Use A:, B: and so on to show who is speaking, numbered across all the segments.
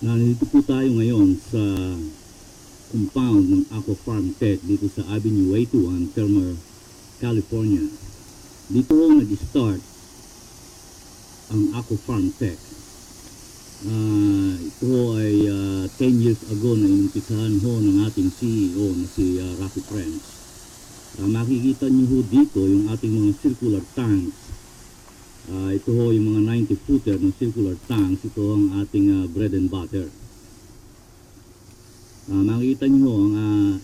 A: Nandito po tayo ngayon sa compound ng Aqua Farm Tech dito sa Avenue 81, Termer, California. Dito nag-start ang Aqua Farm Tech. Ito ay 10 years ago na inumpisahan ho ng ating CEO na si Rocky Friends. Makikita niyo ho dito yung ating mga circular tanks. Ito ho yung mga 90 footer ng circular tanks. Ito ang ating bread and butter. Makikita nyo ang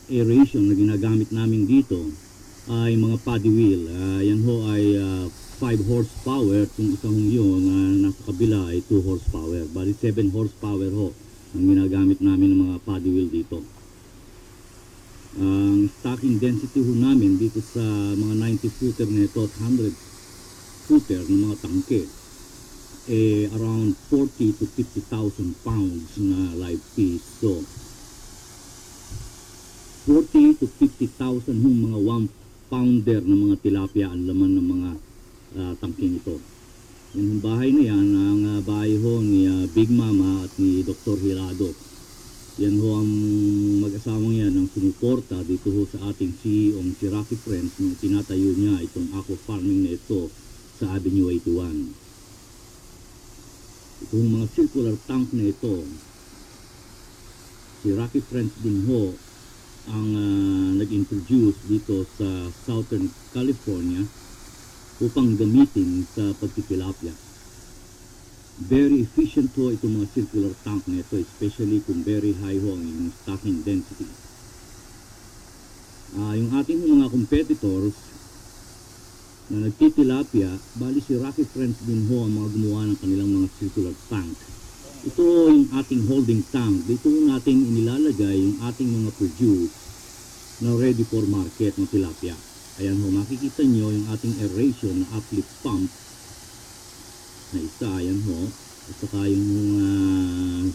A: aeration na ginagamit namin dito ay mga paddy wheel. Yan ho ay 5 horsepower. Kung isang yun nasa kabila ay 2 horsepower. Bali 7 horsepower ho ang ginagamit namin ng mga paddy wheel dito. Ang stocking density ho namin dito sa mga 90 footer nito at 100 footer ng mga tangke around 40 to 50,000 pounds na live fish. So 40 to 50,000 hong mga 1 pounder na mga tilapia ang laman ng mga tangking ito. Yung bahay na yan ang bahay ho ni Big Mama at ni Dr. Hirado. Yan ho ang mag-asawang yan ang sumuporta dito ho sa ating CEO si Rocky Friends nung tinatayo niya itong aqua farming na ito sa Avenue 81. Itong mga circular tank na ito, si Rocky Friends din ho ang nag-introduce dito sa Southern California upang gamitin sa pagtitilapia. Very efficient ho itong mga circular tank na ito, especially kung very high ho ang inyong stocking density. Yung ating mga competitors na nagtitilapia, bali si Rocky Friends din ho ang mga gumawa ng kanilang mga circular tank. Ito yung ating holding tank. Dito natin inilalagay yung ating mga produce na ready for market ng tilapia. Ayan ho, makikita nyo yung ating aeration na uplift pump na isa, ayan ho. At saka yung mga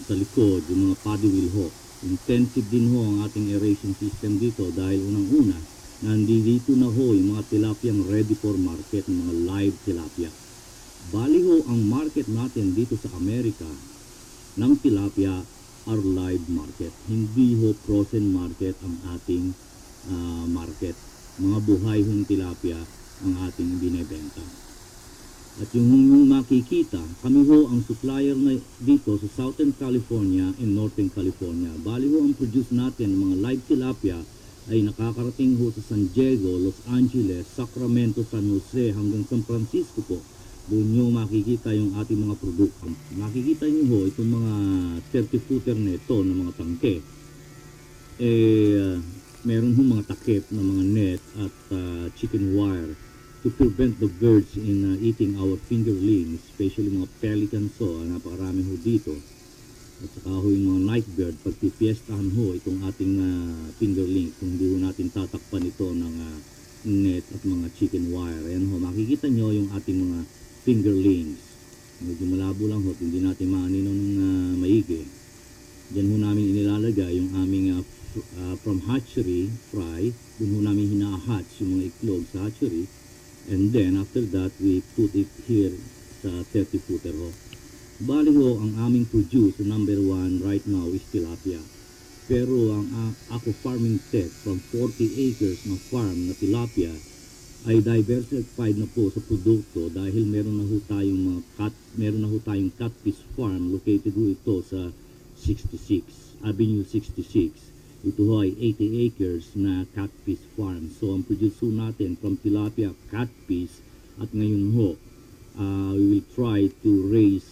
A: sa likod, yung mga paddy wheel ho. Intensive din ho ang ating aeration system dito dahil unang-una nandito na ho yung mga tilapiyang ready for market, mga live tilapia. Bali ho, ang market natin dito sa Amerika ng tilapia are live market. Hindi ho frozen market ang ating market. Mga buhay hong tilapia ang ating binebenta. At yung makikita, kami ho ang supplier na dito sa Southern California and Northern California. Bali ho, ang produce natin ng mga live tilapia ay nakakarating ho sa San Diego, Los Angeles, Sacramento, San Jose, hanggang San Francisco po. Doon nyo makikita yung ating mga produkto. Makikita nyo ho itong mga 30 footer na ito ng mga tangke. Meron ho mga takip na mga net at chicken wire to prevent the birds in eating our fingerlings, especially mga pelicans ho. Napakarami ho dito. At saka ho yung mga night bird, pag pipiestahan ho itong ating fingerling, kung hindi ho natin tatakpan ito ng net at mga chicken wire. Ayan ho, makikita nyo yung ating mga fingerlings. Medyo malabo lang ho, hindi natin maanino ng maigi. Diyan ho namin inilalagay yung aming from hatchery, fry. Doon ho namin hina-hatch yung mga itlog sa hatchery. And then after that, we put it here sa 30 footer ho. Bali ho, ang aming produce, number 1 right now is tilapia. Pero ang Aqua Farming Tech from 40 acres na farm na tilapia ay diversified na po sa produkto dahil meron na ho tayong catfish farm located ho ito sa 66, Avenue 66. Ito ho ay 80 acres na catfish farm. So ang produce ho natin from tilapia, catfish at ngayon ho, we will try to raise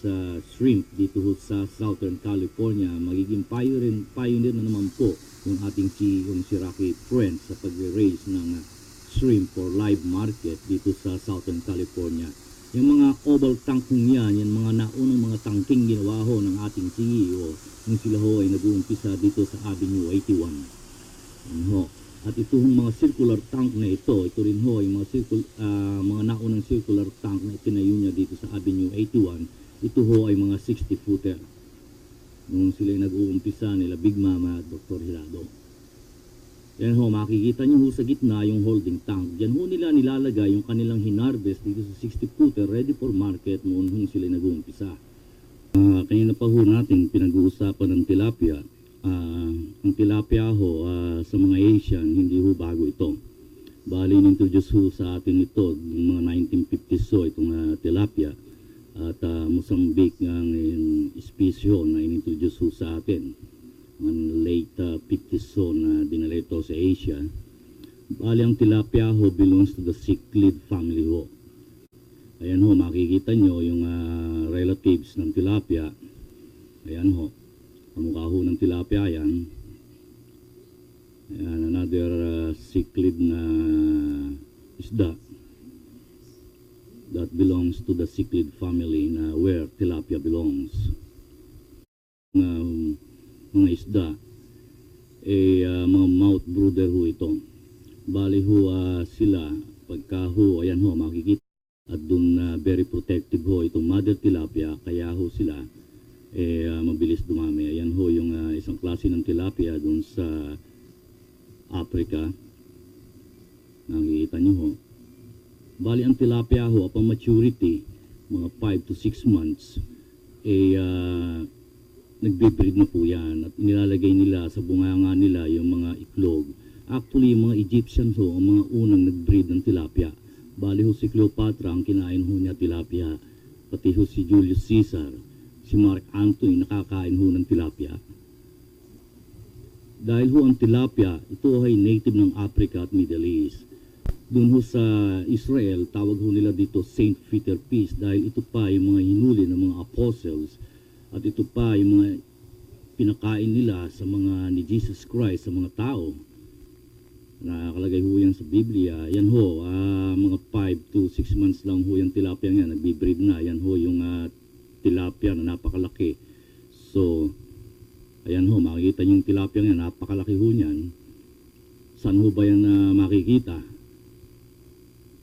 A: shrimp dito sa Southern California. Magiging pioneer na naman po yung ating si Rocky Friends sa pag-raise ng shrimp for live market dito sa Southern California. Yung mga oval tank yan, yung mga naunang mga tangking ginawa ho ng ating CEO nung sila ho ay nag-uumpisa dito sa Avenue 81. Yan ho. At itong mga circular tank na ito rin ho, yung mga naunang circular tank na itinayo niya dito sa Avenue 81, ito ho ay mga 60 footer. Nung sila nag-uumpisa nila Big Mama at Dr. Hirado. Yan ho, makikita niyo ho sa gitna yung holding tank. Diyan ho nila nilalagay yung kanilang hinarvest dito sa 60 footer ready for market noon sila nag-uumpisa. Kanina pa ho natin pinag-uusapan ng tilapia. Ang tilapia ho sa mga Asian, hindi ho bago ito. Bali, introduce ho sa atin ito noong mga 1950s ho itong tilapia. At Mozambique ang species ho na introduce ho sa atin. Ang late 50s ho na dinala ito sa Asia. Bali, ang tilapia ho belongs to the cichlid family ho. Ayan ho, makikita nyo yung relatives ng tilapia. Ayan ho, kamukha ho ng tilapia yan. Ayan, another cichlid na isda that belongs to the cichlid family na where tilapia belongs. Mga isda, mga mouth brooder ho ito. Bali ho sila, pagka ho, ayan ho, makikita. At dun very protective ho itong mother tilapia, kaya ho sila mabilis dumami. Ayan ho yung isang klase ng tilapia dun sa Africa. Nakikita nyo ho. Bali ang tilapia ho, upon maturity, mga 5 to 6 months, nagbe-breed na po yan at nilalagay nila sa bunganga nila yung mga iklog. Actually, yung mga Egyptians ho, ang mga unang nag-breed ng tilapia. Bali ho si Cleopatra, ang kinain ho niya tilapia. Pati ho si Julius Caesar, si Mark Antony, nakakain ho ng tilapia. Dahil ho ang tilapia, ito ay native ng Africa at Middle East. Doon ho sa Israel, tawag ho nila dito Saint Peter Fish dahil ito pa yung mga hinuli ng mga apostles at ito pa yung mga pinakain nila sa mga ni Jesus Christ, sa mga tao. Nakalagay ho yan sa Biblia. Yan ho, mga 5 to 6 months lang ho yung tilapia nga, nagbe-breed na. Yan ho yung tilapia na napakalaki. So, ayan ho, makikita nyo yung tilapia nga, napakalaki ho niyan. Saan ho ba yan makikita?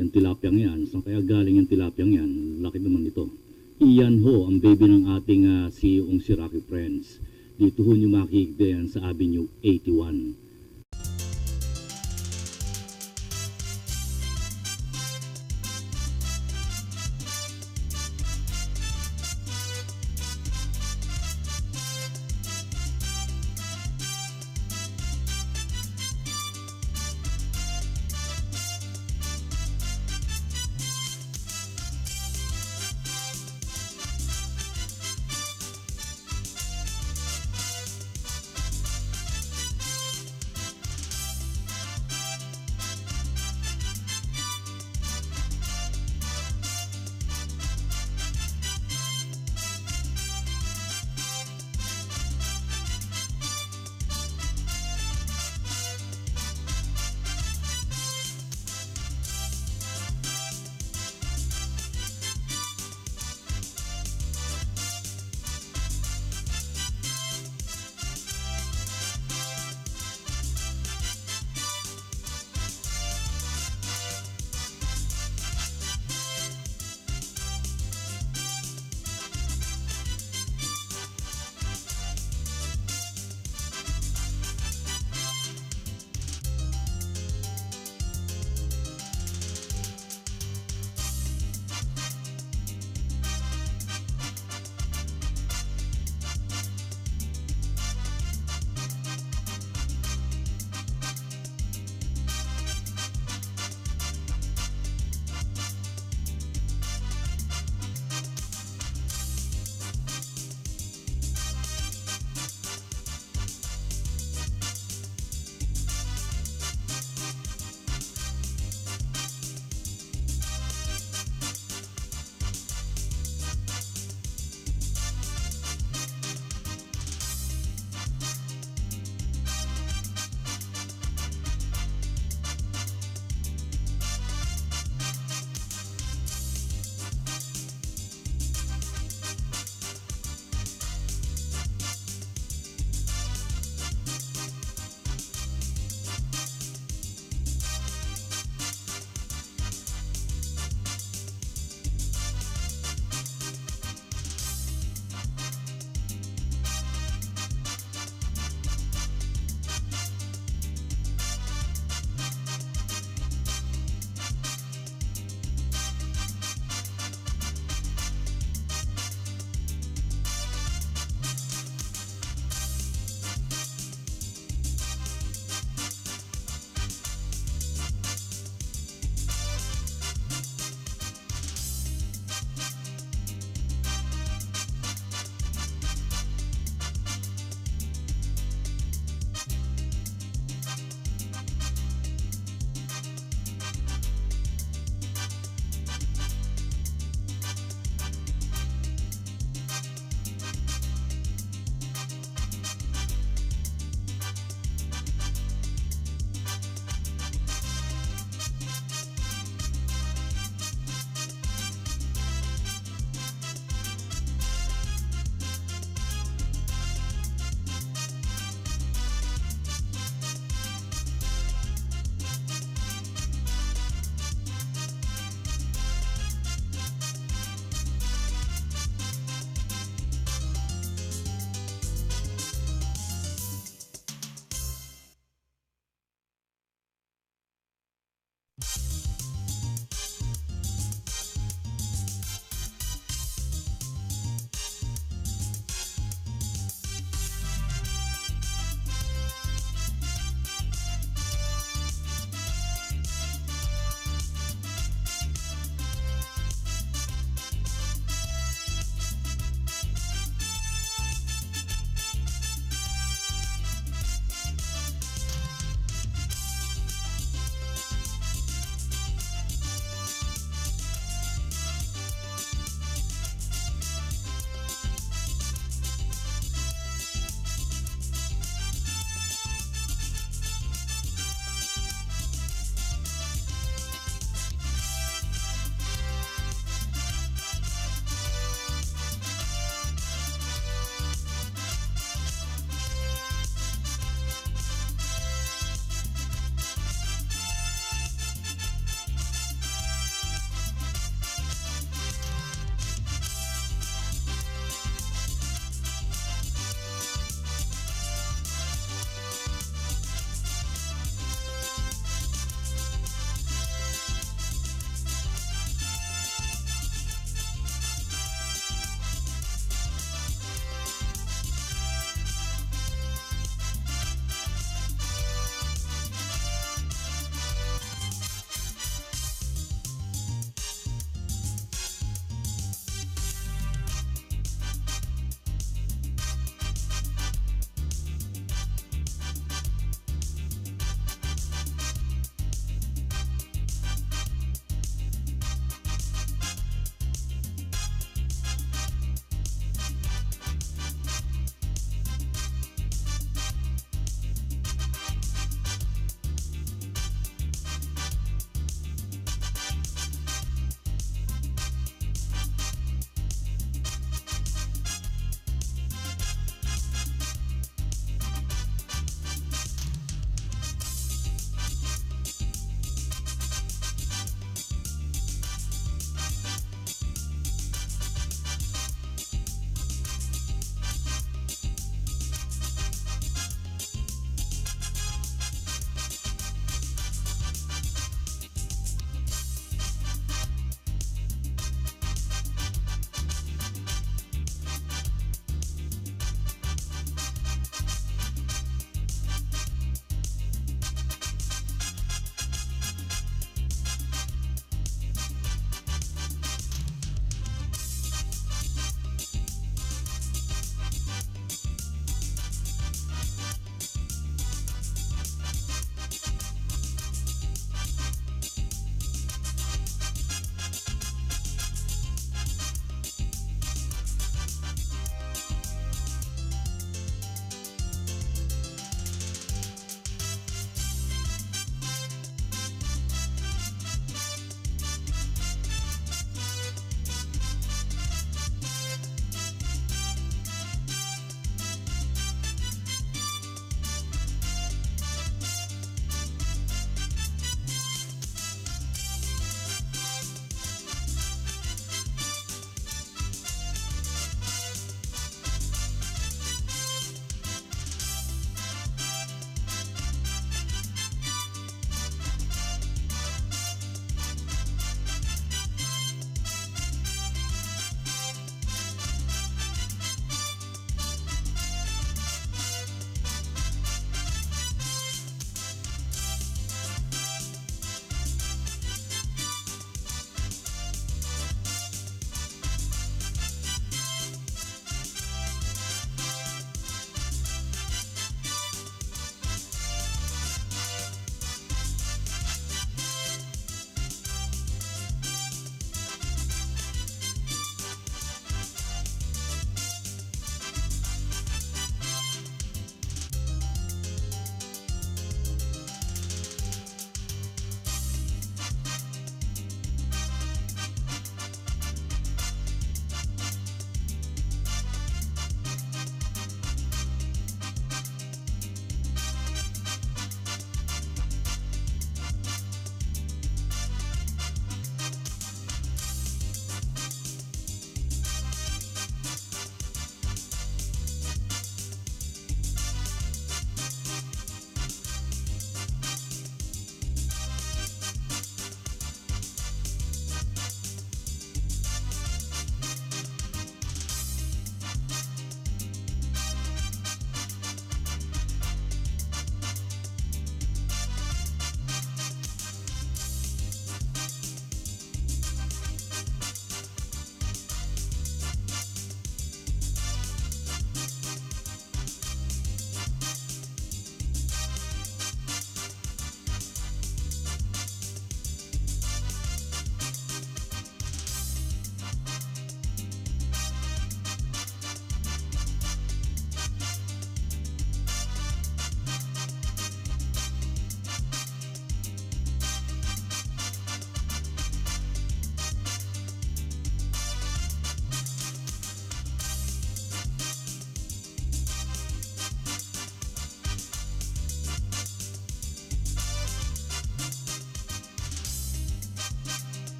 A: Yung tilapia yan, saan kaya galing yung tilapia yan? Laki naman ito. Iyan ho, ang baby ng ating CEO'ng si Rocky Friends. Dito ho nyo makikita yan sa Avenue 81.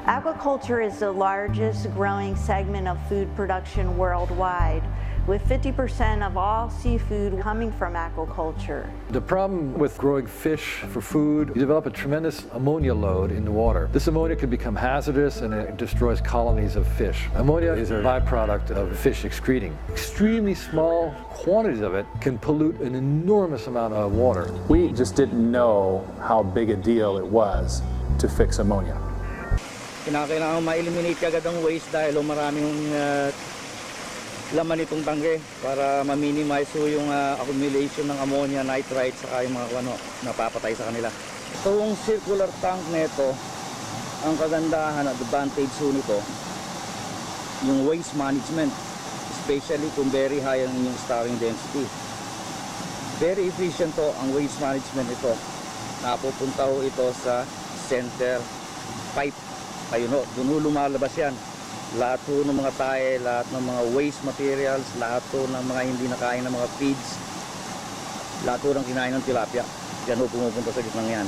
B: Aquaculture is the largest growing segment of food production worldwide, with 50% of all seafood coming from aquaculture.
C: The problem with growing fish for food, you develop a tremendous ammonia load in the water. This ammonia can become hazardous and it destroys colonies of fish. Ammonia is a byproduct of fish excreting. Extremely small quantities of it can pollute an enormous amount of water.
D: We just didn't know how big a deal it was to fix ammonia.
E: Kailangan ma-eliminate agad ang waste dahil maraming laman itong tangke para ma-minimize yung accumulation ng ammonia, nitrite, saka yung mga napapatay sa kanila. Itong circular tank nito, ang kagandahan at advantage nito, yung waste management, especially kung very high ang inyong stocking density. Very efficient to ang waste management ito. Napupunta ho ito sa center pipe. Ayun ho, doon lumalabas yan. Lahat ho ng mga tae, lahat ng mga waste materials, lahat ho ng mga hindi nakain ng mga feeds, lahat ho ng kinain ng tilapia. Diyan ho pumupunta sa gitnang yan.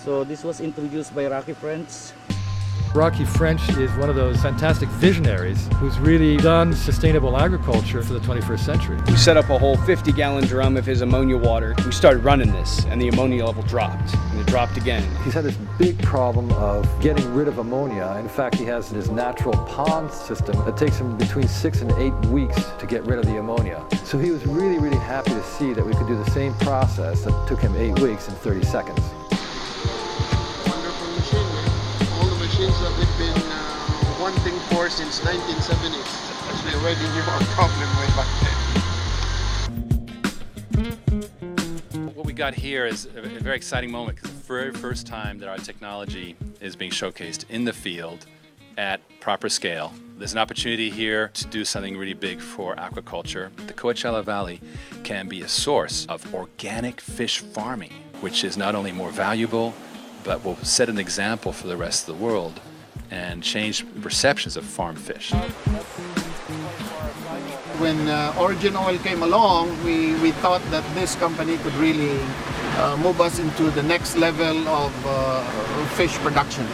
E: So this was introduced by Rocky French.
C: Rocky French is one of those fantastic visionaries who's really done sustainable agriculture for the 21st century.
F: We set up a whole 50-gallon drum of his ammonia water. We started running this, and the ammonia level dropped, and it dropped again.
C: He's had this big problem of getting rid of ammonia. In fact, he has this natural pond system that takes him between 6 and 8 weeks to get rid of the ammonia. So he was really, really happy to see that we could do the same process that took him 8 weeks in 30 seconds.
G: That we've been wanting for since 1970s. We already knew our problem way back then.
H: What we got here is a very exciting moment because the very first time that our technology is being showcased in the field at proper scale. There's an opportunity here to do something really big for aquaculture. The Coachella Valley can be a source of organic fish farming, which is not only more valuable, but will set an example for the rest of the world and change perceptions of farm fish.
G: When Origin Oil came along, we thought that this company could really move us into the next level of fish production.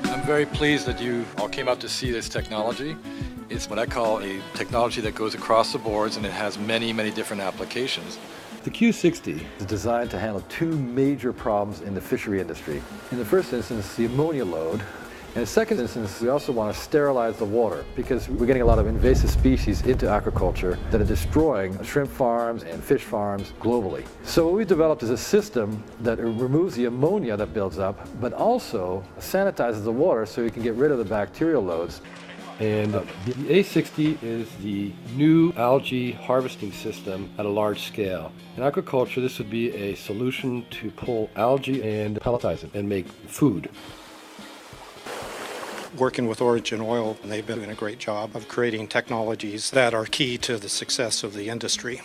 C: I'm very pleased that you all came out to see this technology. It's what I call a technology that goes across the boards and it has many, many different applications. The Q60 is designed to handle two major problems in the fishery industry. In the first instance, the ammonia load. In the second instance, we also want to sterilize the water because we're getting a lot of invasive species into aquaculture that are destroying shrimp farms and fish farms globally. So what we've developed is a system that removes the ammonia that builds up, but also sanitizes the water so you can get rid of the bacterial loads. And the A60 is the new algae harvesting system at a large scale. In aquaculture, this would be a solution to pull algae and pelletize it and make food.
I: Working with Origin Oil, and they've been doing a great job of creating technologies that are key to the success of the industry.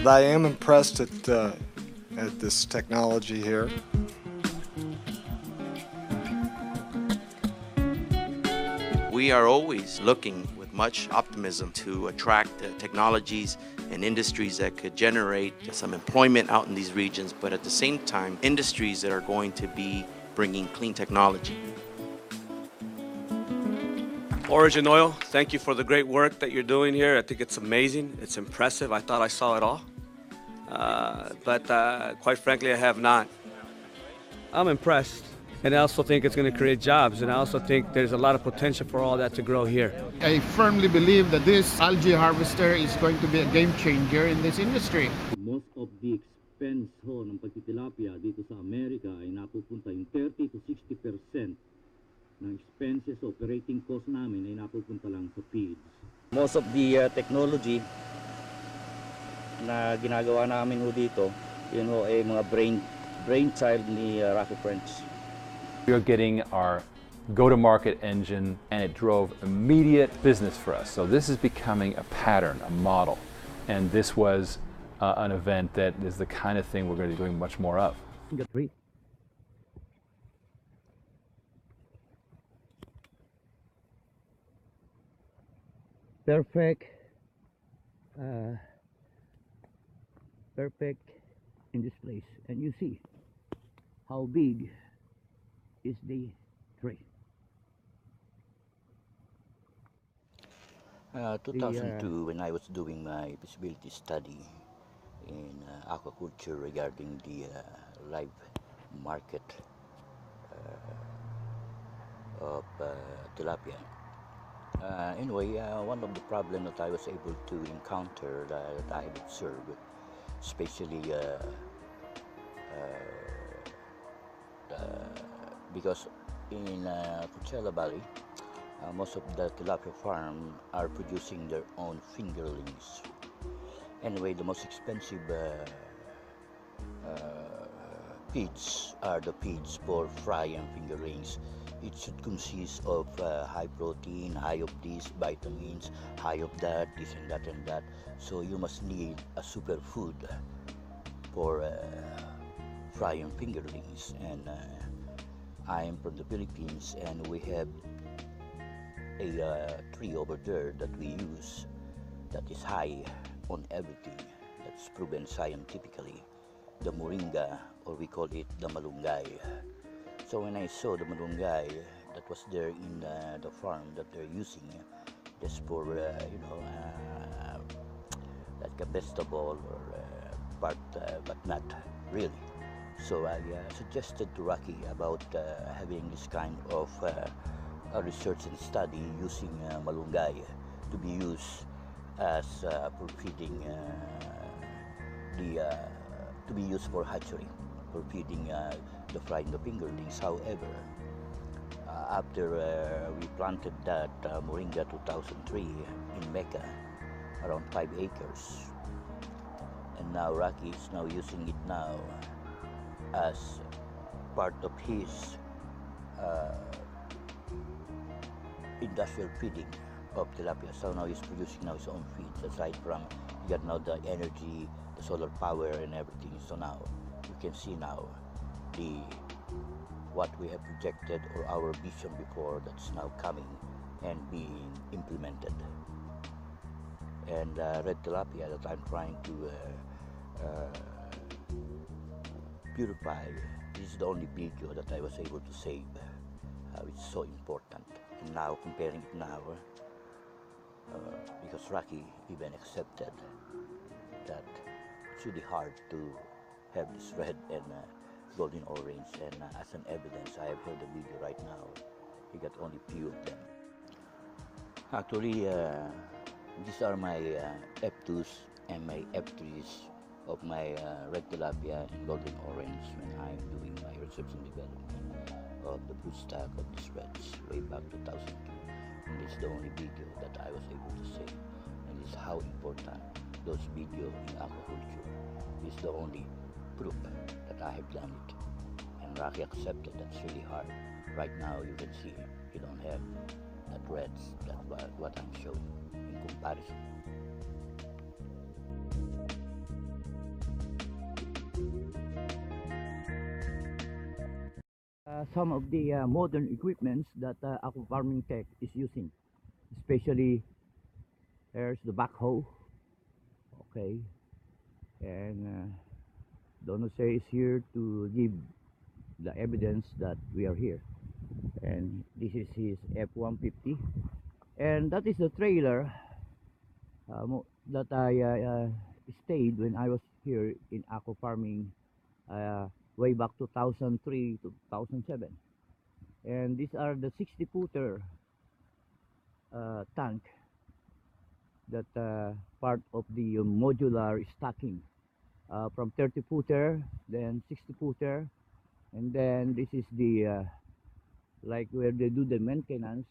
J: I am impressed at this technology here.
K: We are always looking with much optimism to attract technologies and industries that could generate some employment out in these regions, but at the same time, industries that are going to be bringing clean technology.
L: Origin Oil, thank you for the great work that you're doing here. I think it's amazing. It's impressive. I thought I saw it all. But quite frankly, I have not.
E: I'm impressed, and I also think it's going to create jobs, and I also think there's a lot of potential for all that to grow here.
G: I firmly believe that this algae harvester is going to be a game changer in this industry.
A: Most of the expense ho ng pagtitilapia dito sa Amerika ay napupunta yung 30 to 60% ng expenses, operating cost namin ay napupunta lang sa feeds.
E: Most of the technology na ginagawa namin ho dito, yun ho ay mga brainchild ni Rocky French.
D: We are getting our
H: go-to-market engine, and it drove immediate business for us. So this is becoming a pattern, a model, and this was an event that is the kind of thing we're going to be doing much more of.
E: Perfect, perfect in this place, and you see how big is the tree.
M: 2002, when I was doing my feasibility study in aquaculture regarding the live market of tilapia. Anyway, one of the problems that I was able to encounter that I had observed, especially because in Coachella Valley, most of the tilapia farm are producing their own fingerlings. Anyway, the most expensive feeds are the feeds for fry and fingerlings. It should consist of high protein, high of these vitamins, high of that, this and that and that. So you must need a superfood for fry and fingerlings. And I am from the Philippines, and we have a tree over there that we use that is high on everything. That's proven scientifically. The moringa, or we call it the malunggay. So when I saw the malunggay that was there in the farm that they're using just for like a vegetable or part, but not really. So I suggested to Rocky about having this kind of a research and study using malunggay to be used as for feeding to be used for hatchery, for feeding the fry and the fingerlings. However, after we planted that moringa 2003 in Mecca, around 5 acres, and now Rocky is now using it now as part of his industrial feeding of tilapia. So now he's producing now his own feeds, aside from he got now the energy, the solar power and everything. So now you can see now what we have projected, or our vision before, that's now coming and being implemented. And red tilapia that I'm trying to purify, this is the only video that I was able to save. It's so important. And now comparing it now, because Rocky even accepted that it's really hard to have this red and golden orange, and as an evidence, I have heard the video right now. He got only few of them. Actually, these are my F2s and my F3s of my red tilapia and golden orange when I'm doing my research and development of the broodstock of these reds way back 2002. And it's the only video that I was able to say. And it's how important those videos in aquaculture is the only proof that I have done it. And Rocky accepted that's really hard. Right now you can see you don't have that reds, that's what I'm showing in comparison.
E: Some of the modern equipments that aqua farming tech is using, especially there's the backhoe, okay, and Don Jose is here to give the evidence that we are here, and this is his F-150, and that is the trailer that I stayed when I was here in aqua farming way back 2003 to 2007. And these are the 60-footer tank that part of the modular stacking from 30-footer, then 60-footer, and then this is the like where they do the maintenance,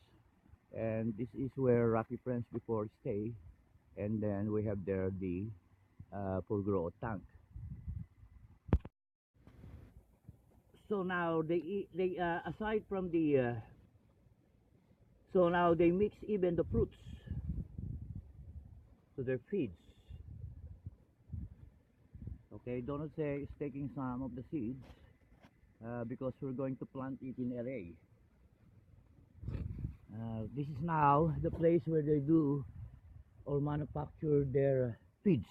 E: and this is where Rocky Friends before stay, and then we have there the full grow tank. So now they aside from the
N: So now they mix even the fruits to their feeds. Okay, Donald say is taking some of the seeds because we're going to plant it in LA. This is now the place where they do or manufacture their feeds.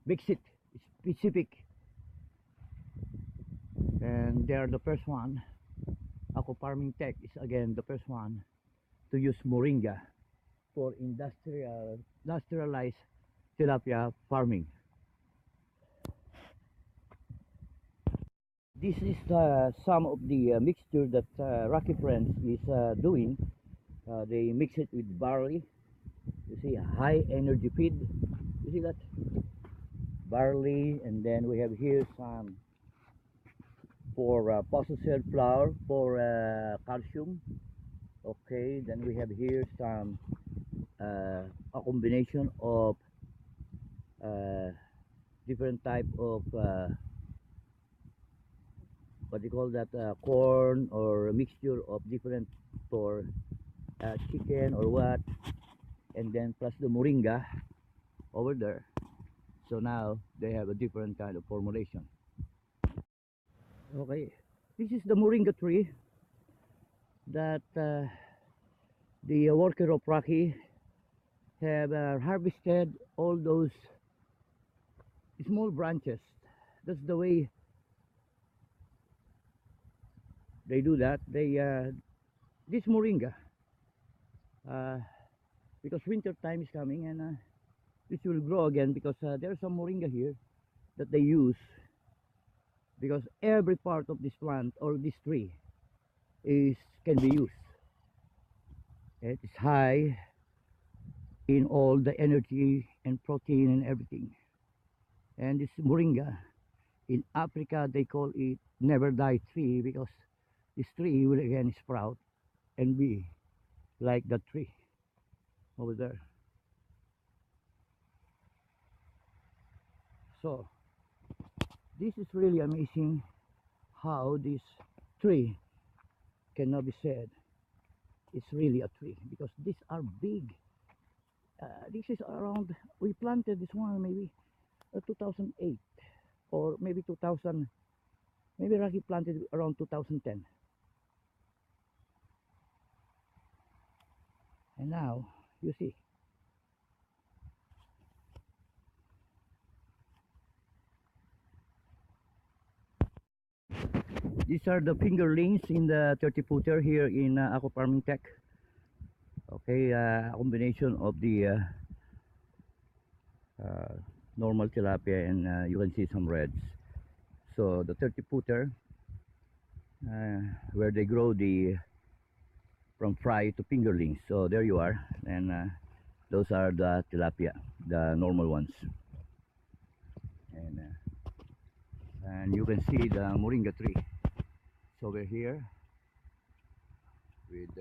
N: Mix it specific, and they're the first one. Aqua Farming Tech is again the first one to use moringa for industrialized tilapia farming. This is some of the mixture that Rocky Friends is doing. They mix it with barley. You see, a high energy feed. You see that? Barley, and then we have here some for processed flour for calcium. Okay, then we have here some a combination of different type of what do you call that, corn, or a mixture of different for chicken or what, and then plus the moringa over there. So now they have a different kind of formulation. Okay, this is the moringa tree that the worker of Rocky have harvested all those small branches. That's the way they do that. They this moringa because winter time is coming, and this will grow again because there's some moringa here that they use, because every part of this plant or this tree can be used. It is high in all the energy and protein and everything. And this moringa, in Africa they call it never die tree, because this tree will again sprout and be like that tree over there. So this is really amazing how this tree cannot be said it's really a tree, because these are big. This is around, we planted this one maybe 2008 or maybe 2000, maybe Rocky planted around 2010. And now you see these are the fingerlings in the 30-footer here in Aqua Farming Tech. Okay, a combination of the normal tilapia, and you can see some reds. So the 30-footer where they grow the from fry to fingerlings. So there you are, and those are the tilapia, the normal ones. And you can see the moringa tree. So we're here with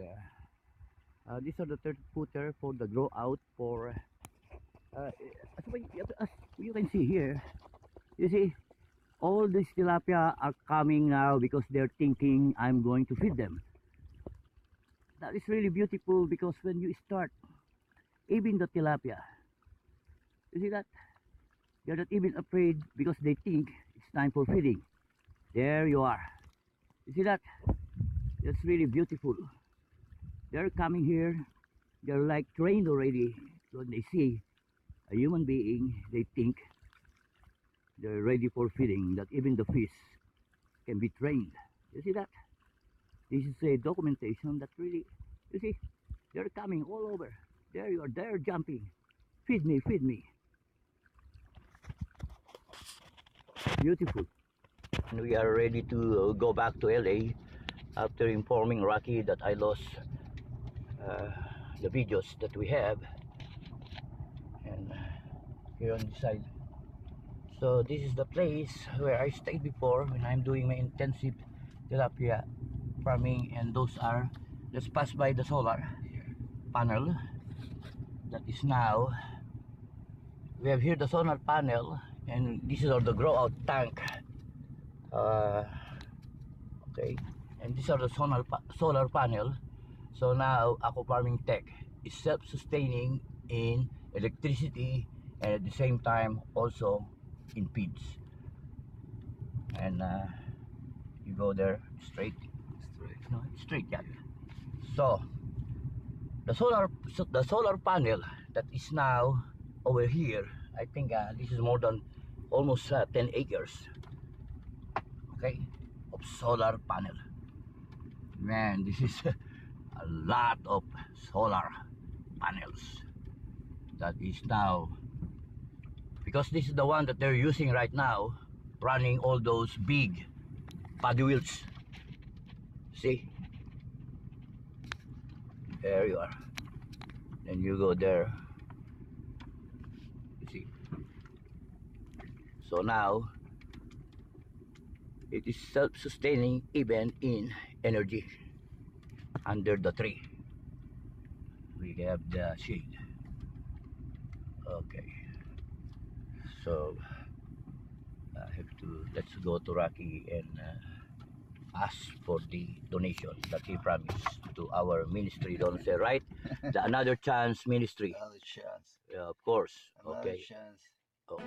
N: these are the 30-footer for the grow out for you can see here, you see all these tilapia are coming now because they're thinking I'm going to feed them. That is really beautiful, because when you start, even the tilapia, you see that they're not even afraid, because they think it's time for feeding. There you are. You see that? That's really beautiful. They're coming here, they're like trained already. So when they see a human being, they think they're ready for feeding, that even the fish can be trained. You see that? This is a documentation that really, you see, they're coming all over. There you are, they're jumping. Feed me, feed me. Beautiful. And we are ready to go back to LA after informing Rocky that I lost the videos that we have, and here on this side. So this is the place where I stayed before when I'm doing my intensive tilapia farming, and those are just passed by the solar panel that is now, we have here the solar panel, and this is the grow out tank. Okay, and these are the solar panel. So now aqua farming tech is self-sustaining in electricity and at the same time also in feeds. And you go there straight. No, straight, yeah. So the solar panel that is now over here, I think this is more than almost 10 acres, okay, of solar panel. Man, this is a lot of solar panels that is now, because this is the one that they're using right now, running all those big paddy wheels. See, there you are. Then you go there, you see. So now it is self-sustaining even in energy. Under the tree we have the shade. Okay, so I have to, let's go to Rocky and ask for the donation that he promised to our ministry. Don't say, right? The Another Chance Ministry.
M: Another chance.
N: Yeah, of course.
M: Another
N: Okay.
M: chance.
N: Oh.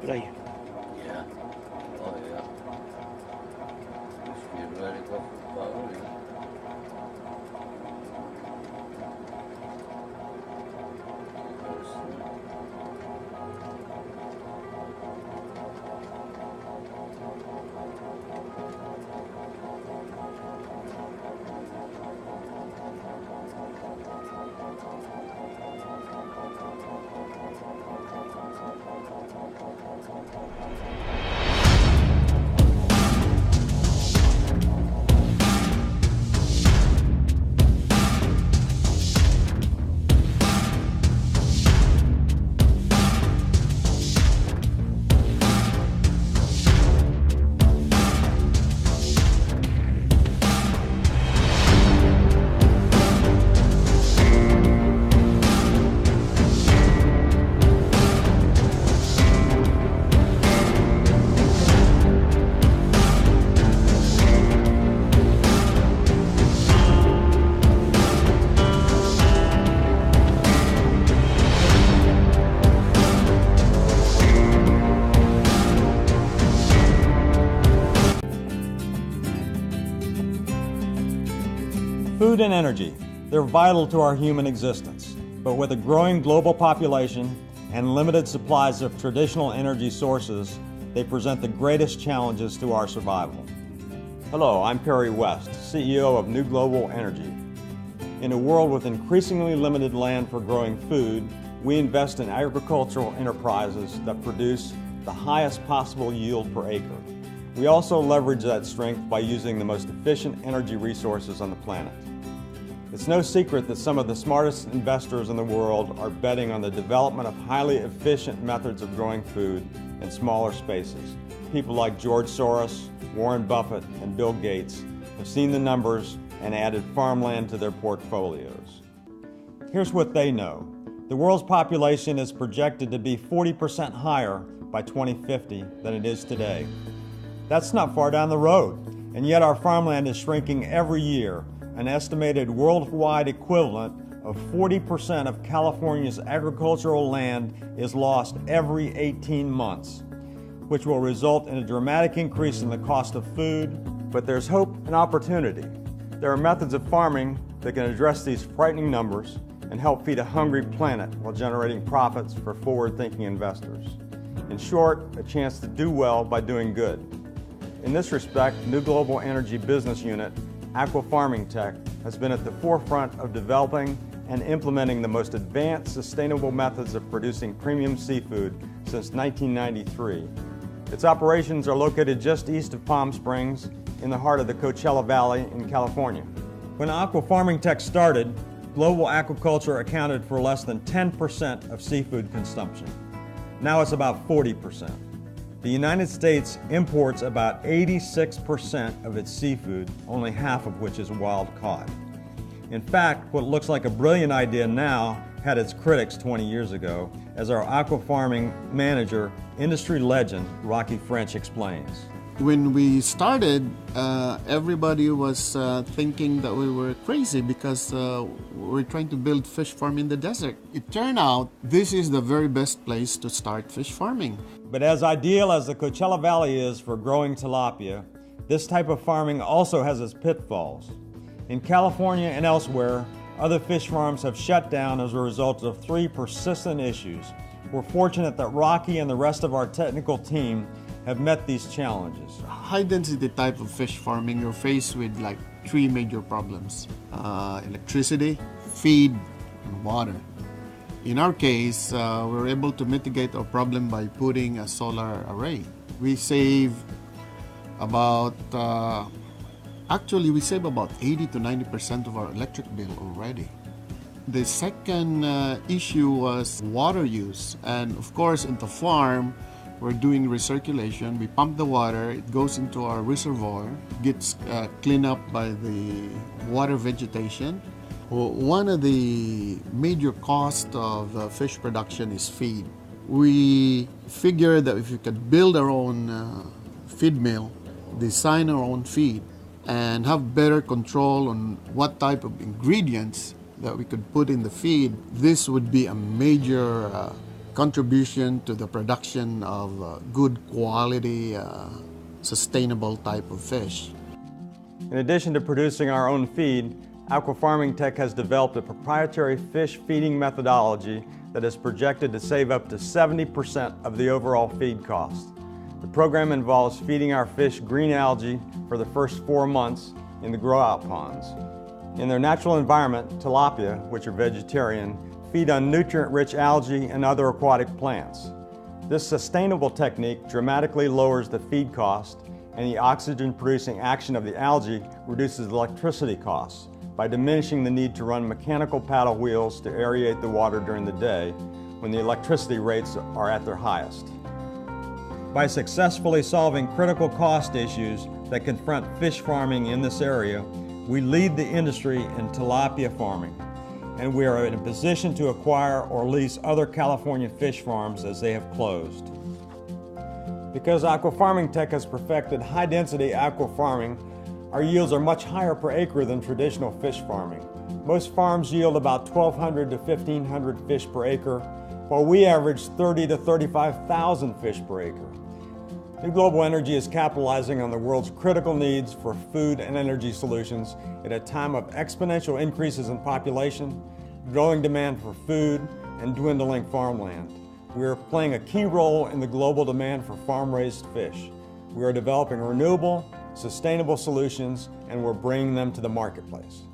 M: Play.
N: Yeah. Oh yeah. This feel very comfortable.
O: Food and energy, they're vital to our human existence. But with a growing global population and limited supplies of traditional energy sources, they present the greatest challenges to our survival. Hello, I'm Perry West, CEO of New Global Energy. In a world with increasingly limited land for growing food, we invest in agricultural enterprises that produce the highest possible yield per acre. We also leverage that strength by using the most efficient energy resources on the planet. It's no secret that some of the smartest investors in the world are betting on the development of highly efficient methods of growing food in smaller spaces. People like George Soros, Warren Buffett, and Bill Gates have seen the numbers and added farmland to their portfolios. Here's what they know. The world's population is projected to be 40% higher by 2050 than it is today. That's not far down the road, and yet our farmland is shrinking every year. An estimated worldwide equivalent of 40% of California's agricultural land is lost every 18 months, which will result in a dramatic increase in the cost of food. But there's hope and opportunity. There are methods of farming that can address these frightening numbers and help feed a hungry planet while generating profits for forward-thinking investors. In short, a chance to do well by doing good. In this respect, New Global Energy Business Unit, Aquafarming Tech, has been at the forefront of developing and implementing the most advanced sustainable methods of producing premium seafood since 1993. Its operations are located just east of Palm Springs in the heart of the Coachella Valley in California. When Aquafarming Tech started, global aquaculture accounted for less than 10% of seafood consumption. Now it's about 40%. The United States imports about 86% of its seafood, only half of which is wild caught. In fact, what looks like a brilliant idea now had its critics 20 years ago, as our aquafarming manager, industry legend Rocky French explains.
G: When we started, everybody was thinking that we were crazy because we're trying to build fish farm in the desert. It turned out this is the very best place to start fish farming.
O: But as ideal as the Coachella Valley is for growing tilapia, this type of farming also has its pitfalls. In California and elsewhere, other fish farms have shut down as a result of 3 persistent issues. We're fortunate that Rocky and the rest of our technical team have met these challenges.
G: High density type of fish farming, you're faced with like 3 major problems. Electricity, feed, and water. In our case, we're able to mitigate our problem by putting a solar array. We save about, we save about 80 to 90% of our electric bill already. The second issue was water use. And of course, in the farm, we're doing recirculation. We pump the water, it goes into our reservoir, gets cleaned up by the water vegetation. One of the major costs of fish production is feed. We figured that if we could build our own feed mill, design our own feed, and have better control on what type of ingredients that we could put in the feed, this would be a major contribution to the production of good quality, sustainable type of fish.
O: In addition to producing our own feed, Aquafarming Tech has developed a proprietary fish feeding methodology that is projected to save up to 70% of the overall feed cost. The program involves feeding our fish green algae for the first 4 months in the grow-out ponds. In their natural environment, tilapia, which are vegetarian, feed on nutrient-rich algae and other aquatic plants. This sustainable technique dramatically lowers the feed cost, and the oxygen-producing action of the algae reduces electricity costs by diminishing the need to run mechanical paddle wheels to aerate the water during the day when the electricity rates are at their highest. By successfully solving critical cost issues that confront fish farming in this area, we lead the industry in tilapia farming, and we are in a position to acquire or lease other California fish farms as they have closed. Because Aquafarming Tech has perfected high-density aquafarming, our yields are much higher per acre than traditional fish farming. Most farms yield about 1,200 to 1,500 fish per acre, while we average 30 to 35,000 fish per acre. New Global Energy is capitalizing on the world's critical needs for food and energy solutions at a time of exponential increases in population, growing demand for food, and dwindling farmland. We are playing a key role in the global demand for farm-raised fish. We are developing renewable, sustainable solutions, and we're bringing them to the marketplace.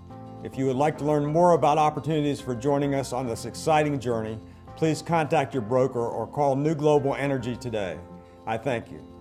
O: If you would like to learn more about opportunities for joining us on this exciting journey, please contact your broker or call New Global Energy today. I thank you.